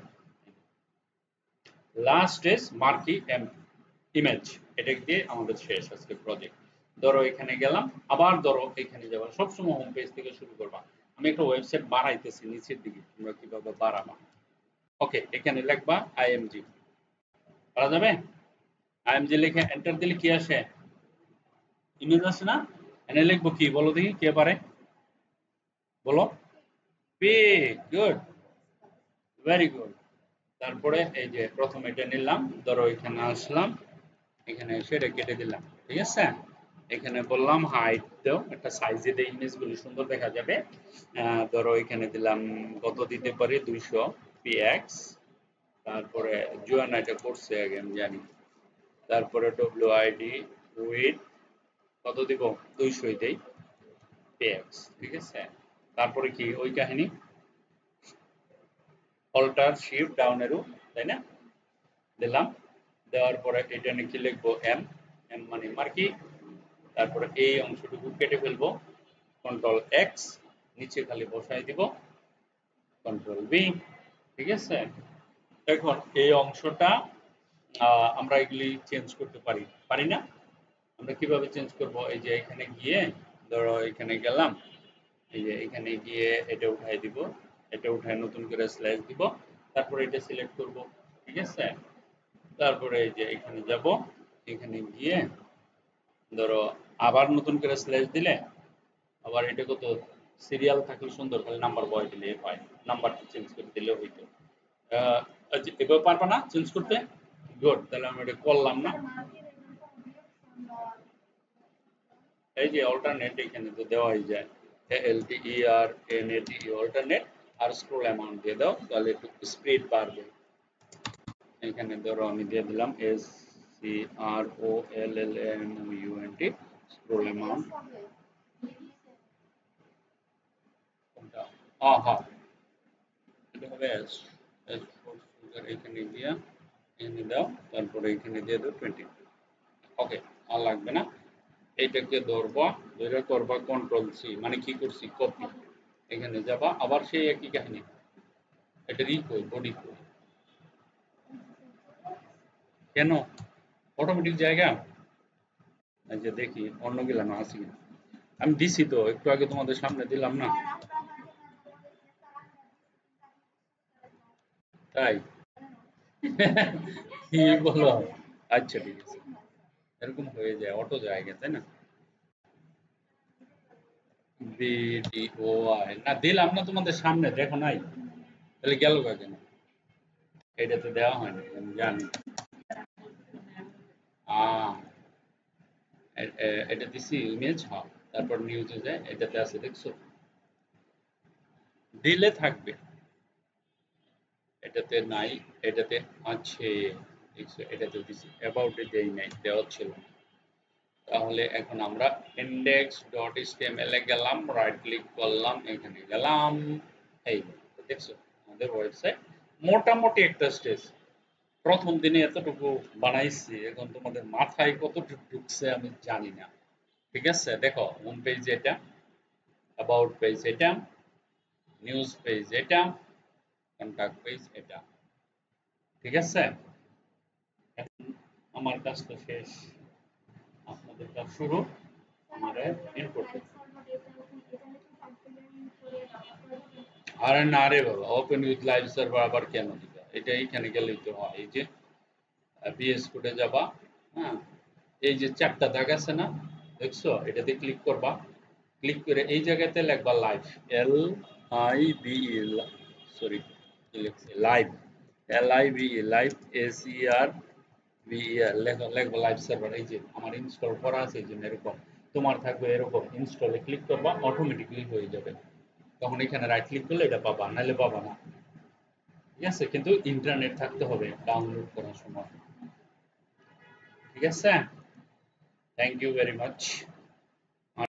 লাস্ট ইজ মার্কি ইমেজ। এটা দিয়ে আমাদের শেষ আজকে প্রজেক্ট। ধরো এখানে গেলাম, আবার ধরো এখানে যাবো, সবসময় হোম পেজ থেকে শুরু করবা। আমি একটা ওয়েবসাইট বাড়াইতেছি নিচের দিকে, তোমরা কিভাবে বাড়াবা। ওকে, এখানে লিখবা IMG, পারা যাবে। IMG লিখে এন্টার দিলে কি আসে, ইমেজ আসে না। এনে লিখবো কি বলো দেখি, কে পারে বলো, পি, গুড, ভেরি গুড। তারপরে এই যে প্রথম এটা নিলাম, ধরো এখানে আসলাম, এখানে এসে এটা কেটে দিলাম। ঠিক আছে, এখানে বললাম হাইট দাও, একটা সাইজে দিয়ে ইমেজগুলি সুন্দর দেখা যাবে। ধরো এখানে দিলাম কত দিতে পারি, 200 px। তারপরে জুয়ানা এটা করছে আগে আমি জানি। তারপরে wid উইথ কত দিব, 200 দেই px, ঠিক আছে। তারপরে কি ওই কাহিনী, অল্টার শিফট ডাউন এরো, তাই না, দিলাম। দেওয়ার পরে এটা নিয়ে কি লিখবো, এম, এম মানে মার্কি। তারপরে এই অংশটুকু কেটে ফেলবো, কন্ট্রোল এক্স, নিচে খালি বসাই দিব কন্ট্রোল ভি, ঠিক আছে। এখন এই অংশটা আমরা এগুলি চেঞ্জ করতে পারি, পারি না? আমরা কিভাবে চেঞ্জ করব, এই যে এখানে গিয়ে ধরো এখানে গেলাম, এই যে এখানে গিয়ে এটা উঠাই দিব, এটা উঠায় নতুন করে স্ল্যাশ দিব, তারপরে এটা সিলেক্ট করব, ঠিক আছে। তারপরে এই যে এখানে যাব, এখানে গিয়ে ধরো আবার নতুন করে স্ল্যাশ দিলে, আবার এটা কত সিরিয়াল থাকলে সুন্দর, খালি নাম্বার বয় দিলে হয়, নাম্বারটা চেঞ্জ করে দিলে হইতো। আচ্ছা, এভাবে পারবা না চেঞ্জ করতে? গুড, তাহলে আমি এটা করলাম না। এই যে অল্টারনেট এখানে তো দেওয়াই যায়, ALTERNATE অল্টারনেট, আর স্ক্রল অ্যামাউন্ট দিয়ে দাও, তাহলে একটু স্পিড বাড়বে। এখানে ধরো আমি দিয়ে দিলাম SCROLLAMOUNT, স্ক্রল অ্যামাউন্ট। কোনটা? হ্যাঁ, এটা হবে এখানে গিয়ে এখানে দাও, তারপরে এখানে দিয়ে দাও 20। ওকে, আর লাগবে না। এইটাকে ধরবা, ধরে করবা কন্ট্রোল সি, মানে কি করছি, কপি। এখানে যাবা, আবার সেই একই কাহিনী, এটা কই বডি কই, কেন অটোমেটিক জায়গা, এই যে দেখি অন্য গেলাম আসি কিনা। আমি দিছি তো একটু আগে তোমাদের সামনে দিলাম না, তাই? কি বলো, আচ্ছা ঠিক আছে, এরকম হয়ে যায় অটো জায়গা, তাই না? বিডিওআই না দিলাম না তোমাদের সামনে, দেখো নাই? তাহলে গেল কেন? এটাতে দেওয়া হয়নি আমি জানি। আহ এটা দিছি ইমেজ, হ্যাঁ। তারপর নিউজে যায়, এটাতে আছে দেখছো, দিলে থাকবে, এটাতে নাই, এটাতে আছে, দেখছো, এটাতে দিছি, অ্যাবাউট এ দেই নাই, দেওয়া ছিল না। তাহলে এখন আমরা index.html এ গেলাম, রাইট ক্লিক করলাম, এখানে গেলাম, এই দেখছো আমাদের ওয়েবসাইট মোটামুটি একটা স্টেজ। প্রথম দিনে এতটুকু বানাইছি, এখন তোমাদের মাথায় কতটুকু ঢুকছে আমি জানি না। ঠিক আছে, দেখো হোম পেজ এটা, অ্যাবাউট পেজ এটা, নিউজ পেজ এটা, কন্টাক্ট পেজ এটা, ঠিক আছে। এখন আমার কাজ তো শেষ, আপনাদের কাজ শুরু, আমারে ইনপুট। আরে না রে বাবা, ওপেন উইথ লাইভ সার্ভার আবার কেন দিবা, এটা এইখানে গেলেই তো হয়। এই যে বিএস কোডে যাবা, হ্যাঁ, এই যে চারটা দাগ আছে না, দেখছো, এটাতে ক্লিক করবা, ক্লিক করে এই জায়গাতে লিখবা লাইভ, LIVE, সরি কি লিখছি, লাইভ, LIVE, লাইভ, SERVER, লেখবা লাইভ সার্ভার। এই যে আমার ইনস্টল করা আছে, এই জন্য এরকম, তোমার থাকবে এরকম, ইনস্টলে ক্লিক করবা, অটোমেটিকলি হয়ে যাবে। তখন এখানে রাইট ক্লিক করলে এটা পাবা, নাহলে পাবা না, ঠিক আছে। কিন্তু ইন্টারনেট থাকতে হবে ডাউনলোড করার সময়, ঠিক আছে। Thank you very much.